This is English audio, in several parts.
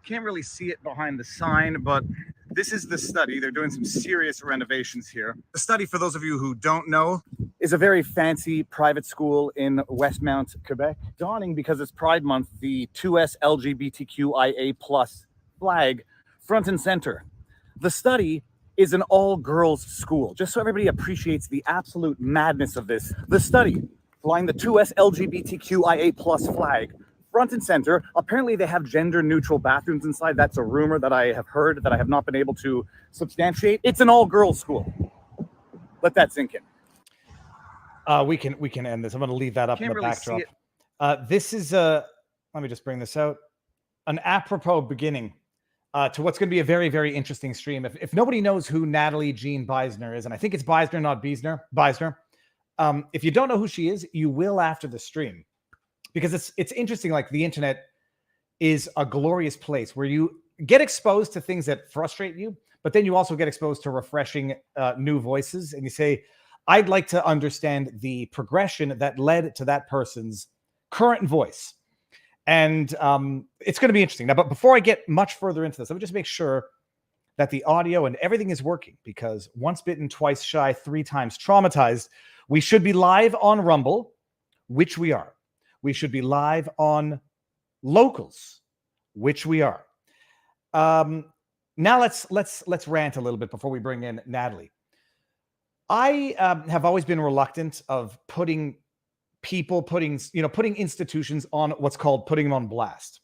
Can't really see it behind the sign, but this is the study. They're doing some serious renovations here. The study, for those of you who don't know, is a very fancy private school in Westmount, Quebec. Dawning because it's Pride Month, the 2S LGBTQIA plus flag front and center. The study is an all-girls school, just so everybody appreciates the absolute madness of this. The study, flying the 2S LGBTQIA plus flag front and center. Apparently they have gender-neutral bathrooms inside. That's a rumor that I have heard that I have not been able to substantiate. It's an all-girls school. Let that sink in. We can end this. I'm going to leave that up in the really backdrop. This is let me just bring this out. An apropos beginning to what's going to be a very, very interesting stream. If nobody knows who Natalie Jean Beisner is, and I think it's Beisner, not Beisner. If you don't know who she is, you will after the stream. Because it's interesting, like the internet is a glorious place where you get exposed to things that frustrate you, but then you also get exposed to refreshing new voices. And you say, I'd like to understand the progression that led to that person's current voice. And it's going to be interesting. Now, but before I get much further into this, let me just make sure that the audio and everything is working, because once bitten, twice shy, 3 times traumatized. We should be live on Rumble, which we are. We should be live on Locals, which we are. Now let's rant a little bit before we bring in Natalie. I have always been reluctant of putting institutions on what's called putting them on blast.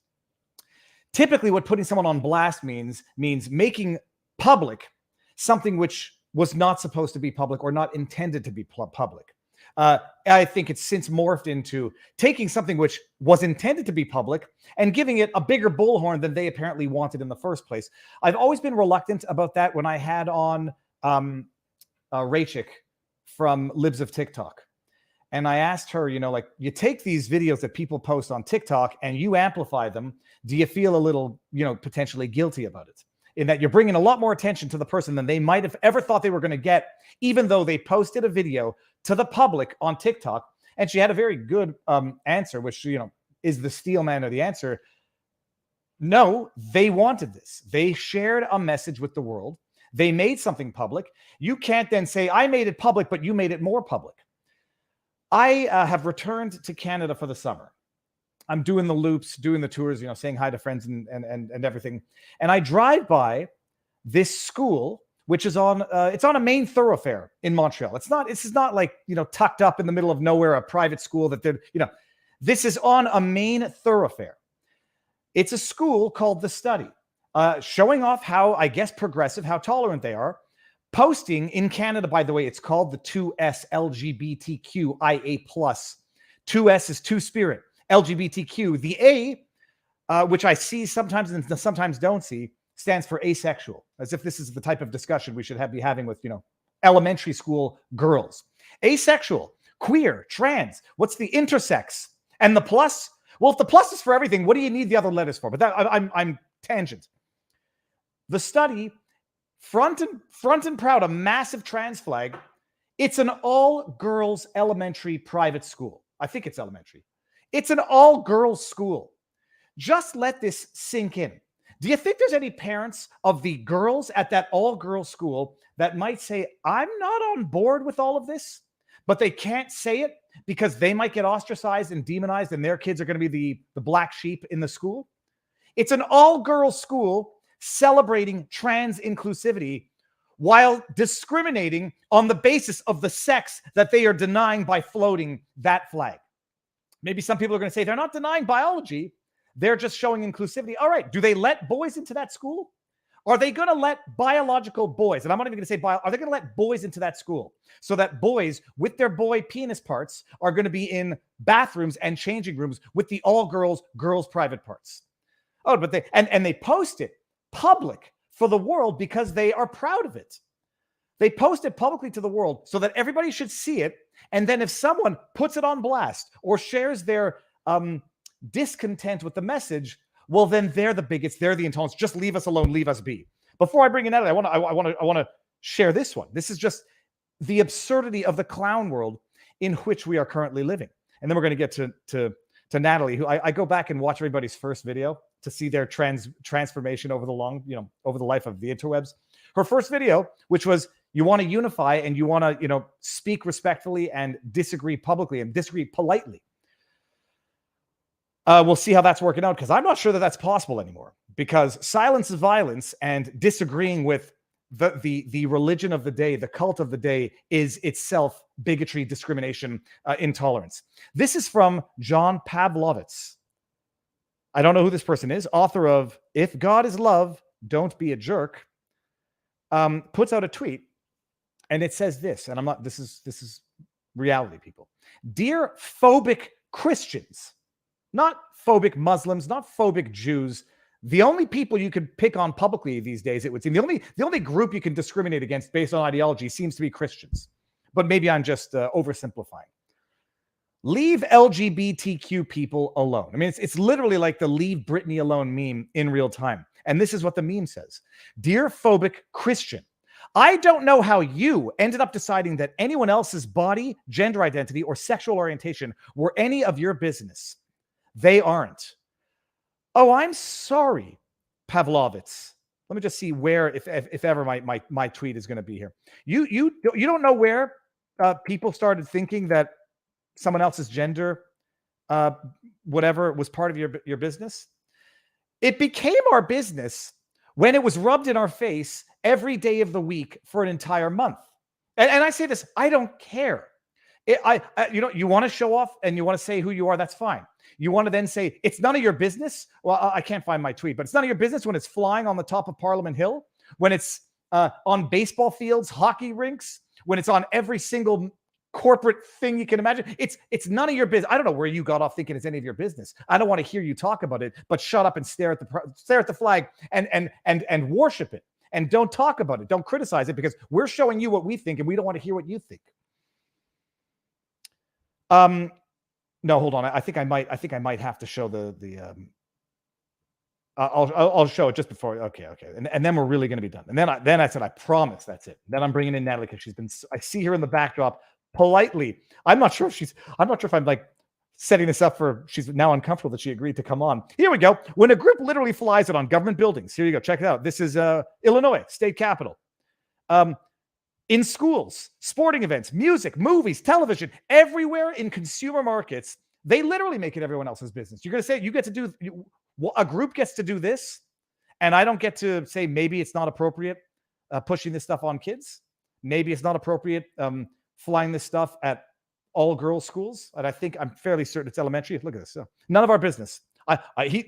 Typically, what putting someone on blast means making public something which was not supposed to be public or not intended to be public. I think it's since morphed into taking something which was intended to be public and giving it a bigger bullhorn than they apparently wanted in the first place. I've always been reluctant about that. When I had on Rachik from Libs of TikTok, and I asked her, like, you take these videos that people post on TikTok and you amplify them. Do you feel a little, potentially guilty about it? In that you're bringing a lot more attention to the person than they might have ever thought they were going to get, even though they posted a video to the public on TikTok. And she had a very good answer, which, is the steel man of the answer. No, they wanted this. They shared a message with the world. They made something public. You can't then say, I made it public, but you made it more public. I have returned to Canada for the summer. I'm doing the loops, doing the tours, saying hi to friends and everything. And I drive by this school, which is it's on a main thoroughfare in Montreal. This is not like, tucked up in the middle of nowhere, a private school that they're, this is on a main thoroughfare. It's a school called The Study, showing off how, I guess, progressive, how tolerant they are. Posting in Canada, by the way, it's called the 2S LGBTQIA+. 2S is two-spirit. LGBTQ. The A, which I see sometimes and sometimes don't see, stands for asexual, as if this is the type of discussion we should be having with, elementary school girls. Asexual, queer, trans. What's the intersex? And the plus? Well, if the plus is for everything, what do you need the other letters for? But that I'm tangent. The Study, front and proud, a massive trans flag. It's an all-girls elementary private school. I think it's elementary. It's an all-girls school. Just let this sink in. Do you think there's any parents of the girls at that all-girls school that might say, I'm not on board with all of this, but they can't say it because they might get ostracized and demonized and their kids are going to be the black sheep in the school? It's an all-girls school celebrating trans inclusivity while discriminating on the basis of the sex that they are denying by floating that flag. Maybe some people are going to say they're not denying biology. They're just showing inclusivity. All right. Do they let boys into that school? Are they going to let biological boys, and I'm not even going to say are they going to let boys into that school so that boys with their boy penis parts are going to be in bathrooms and changing rooms with the all girls private parts? Oh, but they post it public for the world because they are proud of it. They post it publicly to the world so that everybody should see it. And then if someone puts it on blast or shares their discontent with the message, well, then they're the bigots. They're the intolerants. Just leave us alone. Leave us be. Before I bring it out, I want to share this one. This is just the absurdity of the clown world in which we are currently living. And then we're going to get to Natalie, who I go back and watch everybody's first video. to see their transformation over the life of the interwebs. Her first video, which was, you want to unify and you want to, speak respectfully and disagree publicly and disagree politely. We'll see how that's working out, because I'm not sure that that's possible anymore, because silence is violence, and disagreeing with the religion of the day, the cult of the day, is itself bigotry, discrimination, intolerance. This is from John Pavlovitz. I don't know who this person is. Author of If God is Love, Don't Be a Jerk. Puts out a tweet, and it says this, and this is reality, people. Dear phobic Christians, not phobic Muslims, not phobic Jews, the only people you can pick on publicly these days, it would seem, the only group you can discriminate against based on ideology seems to be Christians. But maybe I'm just oversimplifying. Leave LGBTQ people alone. I mean, it's literally like the Leave Britney Alone meme in real time. And this is what the meme says. Dear phobic Christian, I don't know how you ended up deciding that anyone else's body, gender identity, or sexual orientation were any of your business. They aren't. Oh, I'm sorry, Pavlovitz. Let me just see where, if ever, my tweet is going to be here. You don't know where people started thinking that someone else's gender, whatever, was part of your business? It became our business when it was rubbed in our face every day of the week for an entire month. And I say this, I don't care. You want to show off and you want to say who you are, that's fine. You want to then say, it's none of your business. Well, I can't find my tweet, but it's none of your business when it's flying on the top of Parliament Hill, when it's on baseball fields, hockey rinks, when it's on every single corporate thing you can imagine. It's none of your business. I don't know where you got off thinking it's any of your business. I don't want to hear you talk about it, but shut up and stare at the flag and worship it, and don't talk about it. Don't criticize it, because we're showing you what we think and we don't want to hear what you think. No, hold on. I think I might have to show I'll show it just before. Okay. And then we're really going to be done. And then I said, I promise that's it. Then I'm bringing in Natalie, because I see her in the backdrop politely. I'm not sure if I'm like setting this up for, she's now uncomfortable that she agreed to come on. Here we go. When a group literally flies it on government buildings. Here you go. Check it out. This is Illinois state capitol. In schools, sporting events, music, movies, television, everywhere in consumer markets, they literally make it everyone else's business. You're going to say you get to do, a group gets to do this, and I don't get to say maybe it's not appropriate pushing this stuff on kids. Maybe it's not appropriate flying this stuff at all girls schools. And I'm fairly certain it's elementary. Look at this. None of our business.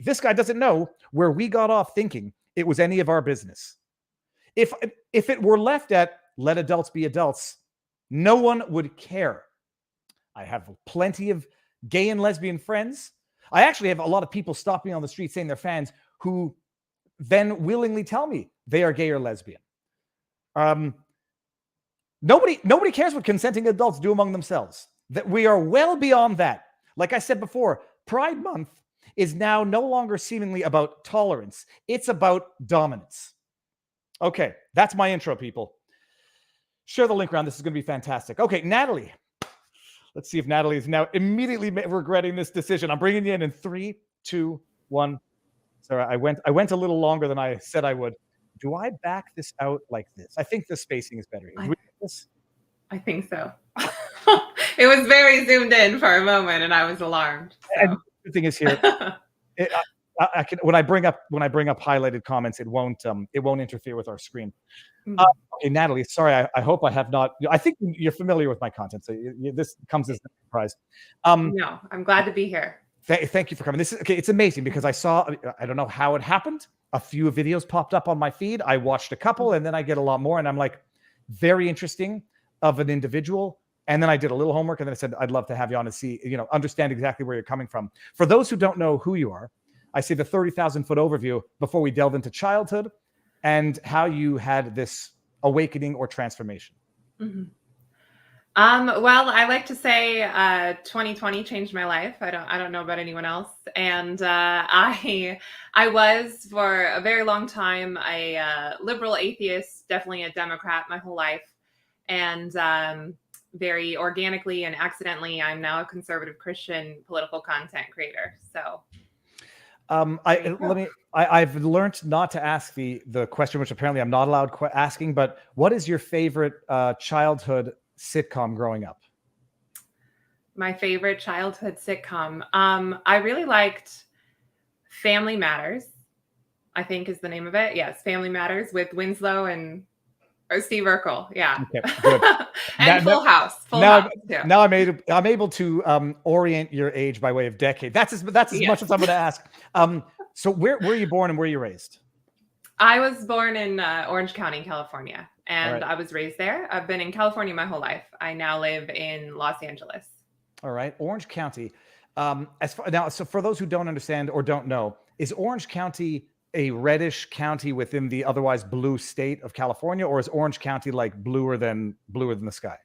This guy doesn't know where we got off thinking it was any of our business. If it were left at let adults be adults, no one would care. I have plenty of gay and lesbian friends. I actually have a lot of people stop me on the street saying they're fans, who then willingly tell me they are gay or lesbian. Nobody cares what consenting adults do among themselves. That we are well beyond that. Like I said before, Pride Month is now no longer seemingly about tolerance. It's about dominance. Okay, that's my intro, people. Share the link around. This is going to be fantastic. Okay, Natalie. Let's see if Natalie is now immediately regretting this decision. I'm bringing you in 3, 2, 1. Sorry, I went a little longer than I said I would. Do I back this out like this? I think the spacing is better. I think so. It was very zoomed in for a moment, and I was alarmed. So. And the thing is here, I can, when I bring up highlighted comments, it won't interfere with our screen. Mm-hmm. Okay, Natalie. Sorry, I hope I have not. I think you're familiar with my content, so this comes as a surprise. No, I'm glad to be here. Thank you for coming. This is okay. It's amazing because I don't know how it happened. A few videos popped up on my feed. I watched a couple, and then I get a lot more, and I'm like, very interesting of an individual. And then I did a little homework, and then I said, I'd love to have you on to see, understand exactly where you're coming from. For those who don't know who you are, I see the 30,000-foot overview before we delve into childhood and how you had this awakening or transformation. Mm-hmm. Well, I like to say 2020 changed my life. I don't know about anyone else. And I was for a very long time a liberal atheist, definitely a Democrat my whole life. And very organically and accidentally, I'm now a conservative Christian political content creator. So There you go. I've learned not to ask the question, which apparently I'm not allowed asking. But what is your favorite childhood sitcom growing up? My favorite childhood sitcom. I really liked Family Matters, I think is the name of it. Yes, Family Matters with Winslow and or Steve Urkel. Yeah. Okay, good. And Now, Full House. Full now, House. Yeah. now I'm able to orient your age by way of decade. That's as much Yes. as I'm going to ask. So where were you born and where you raised? I was born in Orange County, California, and right. I was raised there. I've been in California my whole life. I now live in Los Angeles. All right, Orange County. So for those who don't understand or don't know, is Orange County a reddish county within the otherwise blue state of California, or is Orange County like bluer than the sky?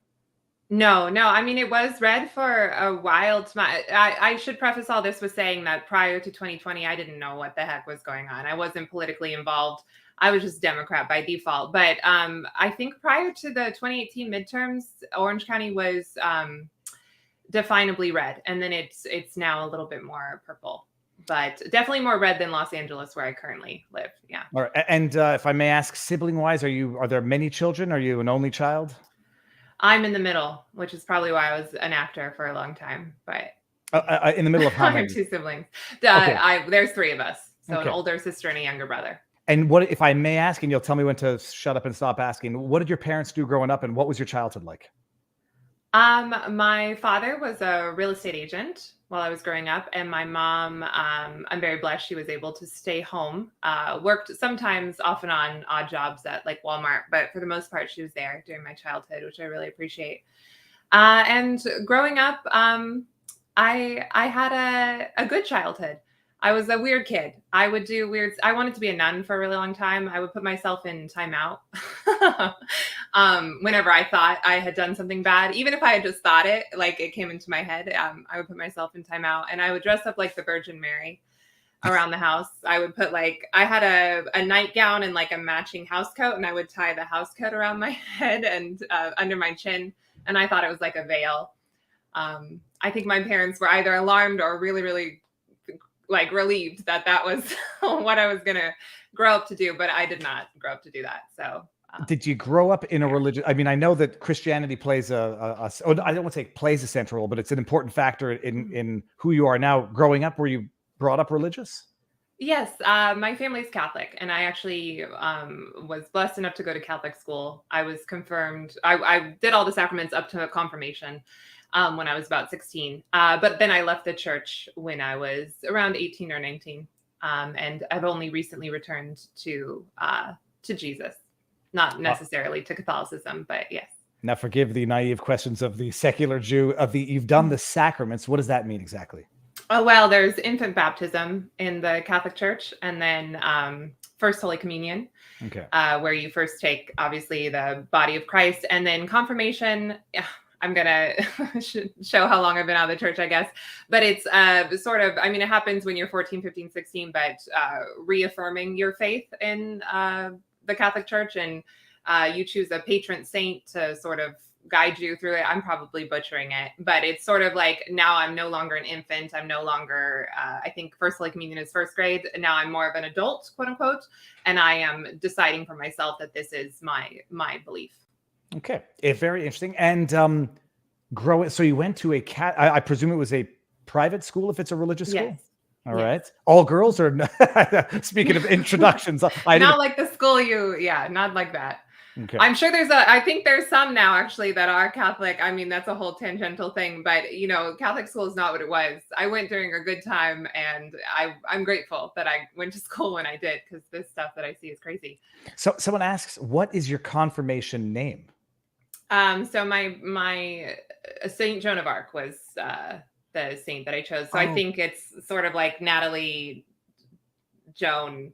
No. I mean, it was red for a while. I should preface all this with saying that prior to 2020, I didn't know what the heck was going on. I wasn't politically involved. I was just Democrat by default. But I think prior to the 2018 midterms, Orange County was definably red, and then it's now a little bit more purple, but definitely more red than Los Angeles, where I currently live. Yeah. All right. And if I may ask, sibling wise, are there many children? Are you an only child? I'm in the middle, which is probably why I was an actor for a long time. But in the middle of how I many? have two siblings. Okay. There's three of us, so Okay. an older sister and a younger brother. And what, if I may ask, and you'll tell me when to shut up and stop asking, what did your parents do growing up, and what was your childhood like? My father was a real estate agent while I was growing up, and my mom, I'm very blessed. She was able to stay home, worked sometimes off and on odd jobs at like Walmart, but for the most part, she was there during my childhood, which I really appreciate. And growing up, I had a good childhood. I was a weird kid. I would do weird. I wanted to be a nun for a really long time. I would put myself in timeout whenever I thought I had done something bad. Even if I had just thought it, like it came into my head, I would put myself in timeout, and I would dress up like the Virgin Mary around the house. I would put I had a nightgown and like a matching house coat, and I would tie the house coat around my head and under my chin, and I thought it was like a veil. I think my parents were either alarmed or really, really like relieved that was what I was going to grow up to do, but I did not grow up to do that. So did you grow up in a religion? I mean, I know that Christianity plays I don't want to say plays a central role, but it's an important factor in who you are now. Growing up, were you brought up religious? Yes, my family's Catholic, and I actually was blessed enough to go to Catholic school. I was confirmed. I did all the sacraments up to confirmation when I was about 16. But then I left the church when I was around 18 or 19. And I've only recently returned to Jesus, not necessarily to Catholicism, but yes. Now, forgive the naive questions of the secular Jew. You've done the sacraments. What does that mean exactly? Oh, well, there's infant baptism in the Catholic Church, and then First Holy Communion, okay, where you first take, obviously, the body of Christ, and then confirmation. I'm going to show how long I've been out of the church, I guess. But it's sort of, I mean, it happens when you're 14, 15, 16, but reaffirming your faith in the Catholic Church. And you choose a patron saint to sort of guide you through it. I'm probably butchering it, but it's sort of like now I'm no longer an infant. I'm no longer, I think First Holy Communion is first grade. And now I'm more of an adult, quote unquote. And I am deciding for myself that this is my belief. Okay, very interesting. And so you went to I presume it was a private school if it's a religious school? Yes. All right. All girls, or speaking of introductions, not like the school not like that. Okay. I'm sure I think there's some now actually that are Catholic. I mean, that's a whole tangential thing, but Catholic school is not what it was. I went during a good time, and I'm grateful that I went to school when I did, because this stuff that I see is crazy. So someone asks, what is your confirmation name? So my Saint Joan of Arc was the saint that I chose. So I think it's sort of like Natalie Joan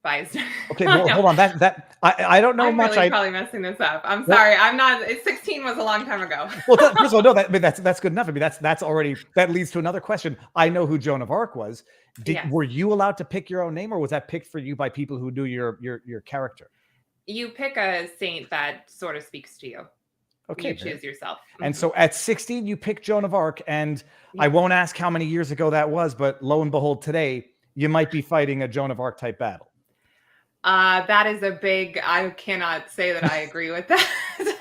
Beisner. Okay, well, hold on. That I don't know I'm much. Really probably messing this up. I'm sorry. I'm not. 16 was a long time ago. Well, first of all, no. That's good enough. I mean, that's already, that leads to another question. I know who Joan of Arc was. Yes. Were you allowed to pick your own name, or was that picked for you by people who knew your character? You pick a saint that sort of speaks to you. Okay. You choose yourself. And so at 16, you picked Joan of Arc, and I Yes. won't ask how many years ago that was, but lo and behold, today you might be fighting a Joan of Arc type battle. That is a big, I cannot say that I agree with that. Look,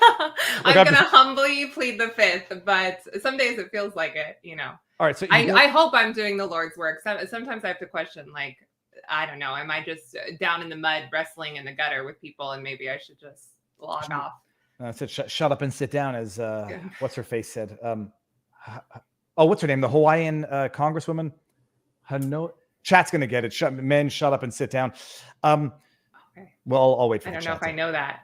I'm going to humbly plead the fifth, but some days it feels like it, you know. All right. So I hope I'm doing the Lord's work. Sometimes I have to question, like, I don't know, am I just down in the mud wrestling in the gutter with people, and maybe I should just log off? I said, shut up and sit down, as what's her face said. What's her name? The Hawaiian Congresswoman. Chat's gonna get it. Men, shut up and sit down. Okay. Well, I'll wait for. I don't know if I know that.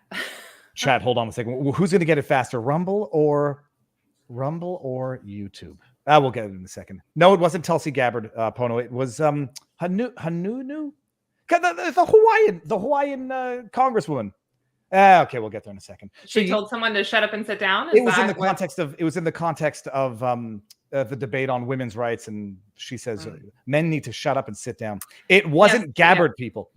Chat, hold on a second. Who's gonna get it faster, Rumble or YouTube? We'll get it in a second. No, it wasn't Tulsi Gabbard, Pono. It was Hanunu, the Hawaiian Congresswoman. Okay, we'll get there in a second. She told someone to shut up and sit down. It was in the context of the debate on women's rights, and she says men need to shut up and sit down. It wasn't Gabbard, people.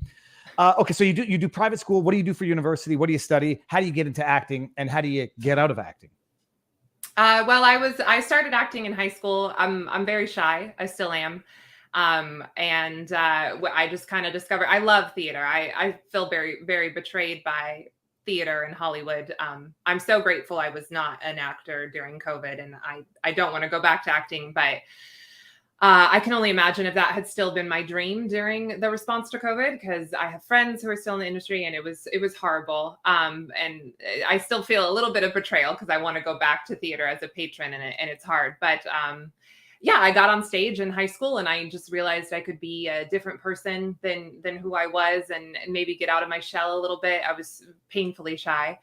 Okay, so you do private school. What do you do for university? What do you study? How do you get into acting, and how do you get out of acting? Well, I started acting in high school. I'm very shy. I still am. And I just kind of discovered I love theater. I feel very, very betrayed by theater in Hollywood. I'm so grateful I was not an actor during COVID, and I don't want to go back to acting, but I can only imagine if that had still been my dream during the response to COVID, because I have friends who are still in the industry, and it was horrible. And I still feel a little bit of betrayal because I want to go back to theater as a patron, and it's hard. But yeah, I got on stage in high school, and I just realized I could be a different person than who I was, and maybe get out of my shell a little bit. I was painfully shy.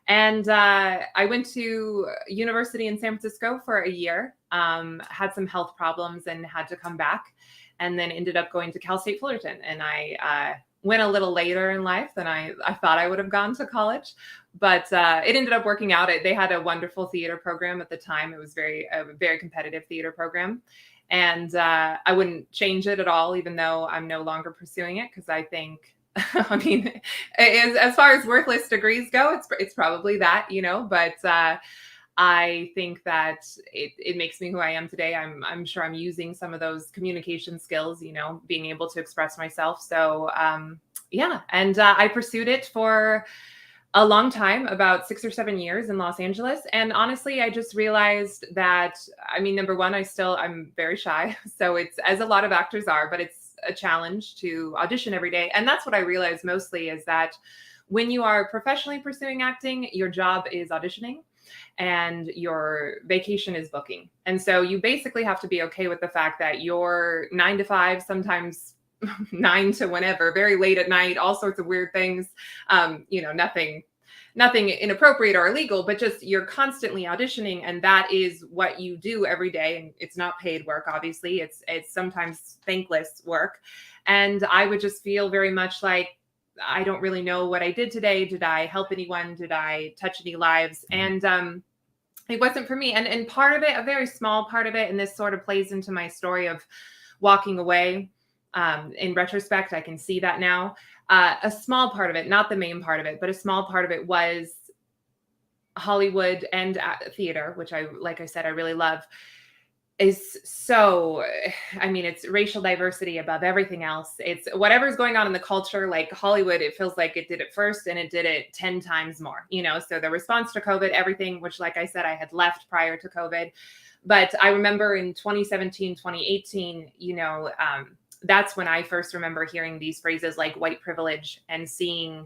And I went to university in San Francisco for a year, had some health problems and had to come back, and then ended up going to Cal State Fullerton. And I went a little later in life than I thought I would have gone to college, but it ended up working out. They had a wonderful theater program at the time. It was a very competitive theater program. And I wouldn't change it at all, even though I'm no longer pursuing it, because I think, I mean, as far as worthless degrees go, it's probably that, you know, but I think that it makes me who I am today. I'm sure I'm using some of those communication skills, you know, being able to express myself. So yeah, and I pursued it for a long time, about 6 or 7 years in Los Angeles. And honestly, I just realized that, I mean, number one, I'm very shy. So it's, as a lot of actors are, but it's a challenge to audition every day. And that's what I realized mostly, is that when you are professionally pursuing acting, your job is auditioning and your vacation is booking. And so you basically have to be okay with the fact that you're 9 to 5, sometimes 9 to whenever, very late at night, all sorts of weird things, you know, nothing inappropriate or illegal, but just you're constantly auditioning, and that is what you do every day. And it's not paid work, obviously. It's sometimes thankless work. And I would just feel very much like, I don't really know what I did today. Did I help anyone? Did I touch any lives? And it wasn't for me. And part of it, a very small part of it, and this sort of plays into my story of walking away. In retrospect, I can see that now. A small part of it, not the main part of it, but a small part of it was Hollywood and theater, which like I said, I really love. Is so, I mean, it's racial diversity above everything else. It's whatever's going on in the culture, like Hollywood, it feels like it did it first, and it did it 10 times more, you know? So the response to COVID, everything, which, like I said, I had left prior to COVID. But I remember in 2017, 2018, you know, that's when I first remember hearing these phrases like white privilege, and seeing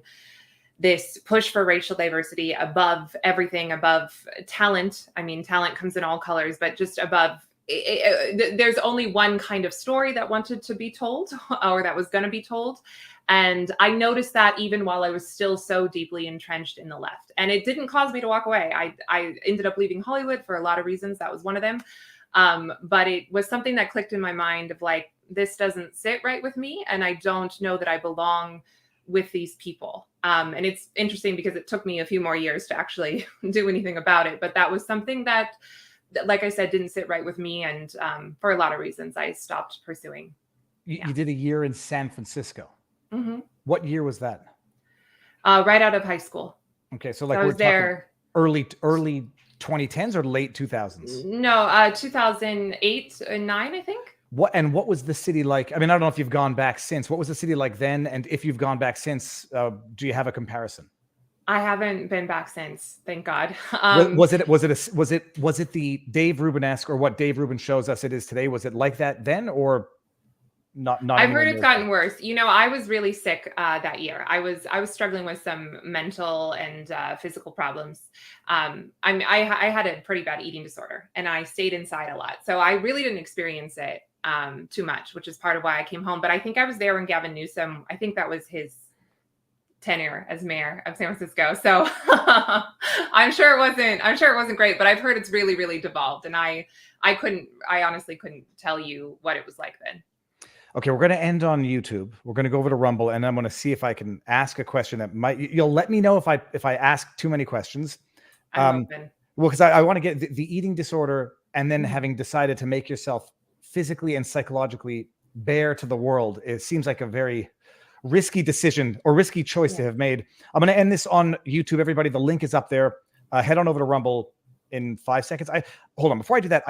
this push for racial diversity above everything, above talent. I mean, talent comes in all colors, but just above. There's only one kind of story that wanted to be told, or that was going to be told. And I noticed that even while I was still so deeply entrenched in the left. And it didn't cause me to walk away. I ended up leaving Hollywood for a lot of reasons. That was one of them. But it was something that clicked in my mind of like, this doesn't sit right with me, and I don't know that I belong with these people. And it's interesting because it took me a few more years to actually do anything about it. But that was something that, like I said, didn't sit right with me. And for a lot of reasons, I stopped pursuing. You did a year in San Francisco. Mm-hmm. What year was that? Right out of high school. Okay, so like I was there early 2010s or late 2000s? No, 2008 and 9, I think. What was the city like? I mean, I don't know if you've gone back since. What was the city like then? And if you've gone back since, do you have a comparison? I haven't been back since, thank God. Was it the Dave Rubin-esque, or what Dave Rubin shows us it is today? Was it like that then, or not? I've heard it's gotten worse. You know, I was really sick that year. I was struggling with some mental and physical problems. I had a pretty bad eating disorder, and I stayed inside a lot, so I really didn't experience it too much, which is part of why I came home. But I think I was there when Gavin Newsom, I think that was his tenure as mayor of San Francisco. So I'm sure it wasn't great, but I've heard it's really, really devolved. And I honestly couldn't tell you what it was like then. Okay, we're going to end on YouTube. We're going to go over to Rumble, and I'm going to see if I can ask a question that you'll let me know if I ask too many questions. I'm open. Well, because I want to get the eating disorder, and then having decided to make yourself physically and psychologically bare to the world, it seems like a very risky decision or risky choice to have made. I'm going to end this on YouTube, everybody. The link is up there. Head on over to Rumble in 5 seconds. Hold on. Before I do that,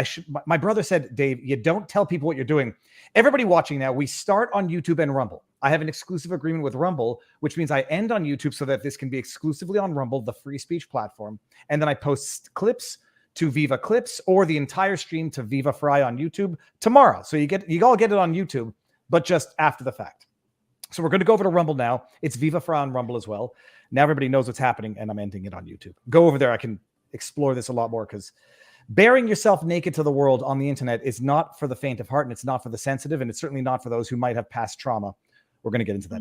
my brother said, Dave, you don't tell people what you're doing. Everybody watching now, we start on YouTube and Rumble. I have an exclusive agreement with Rumble, which means I end on YouTube so that this can be exclusively on Rumble, the free speech platform. And then I post clips to Viva Clips, or the entire stream to Viva Frei on YouTube tomorrow. So you all get it on YouTube, but just after the fact. So we're going to go over to Rumble now. It's Viva Frei on Rumble as well. Now everybody knows what's happening, and I'm ending it on YouTube. Go over there. I can explore this a lot more, because bearing yourself naked to the world on the internet is not for the faint of heart, and it's not for the sensitive, and it's certainly not for those who might have past trauma. We're going to get into that now.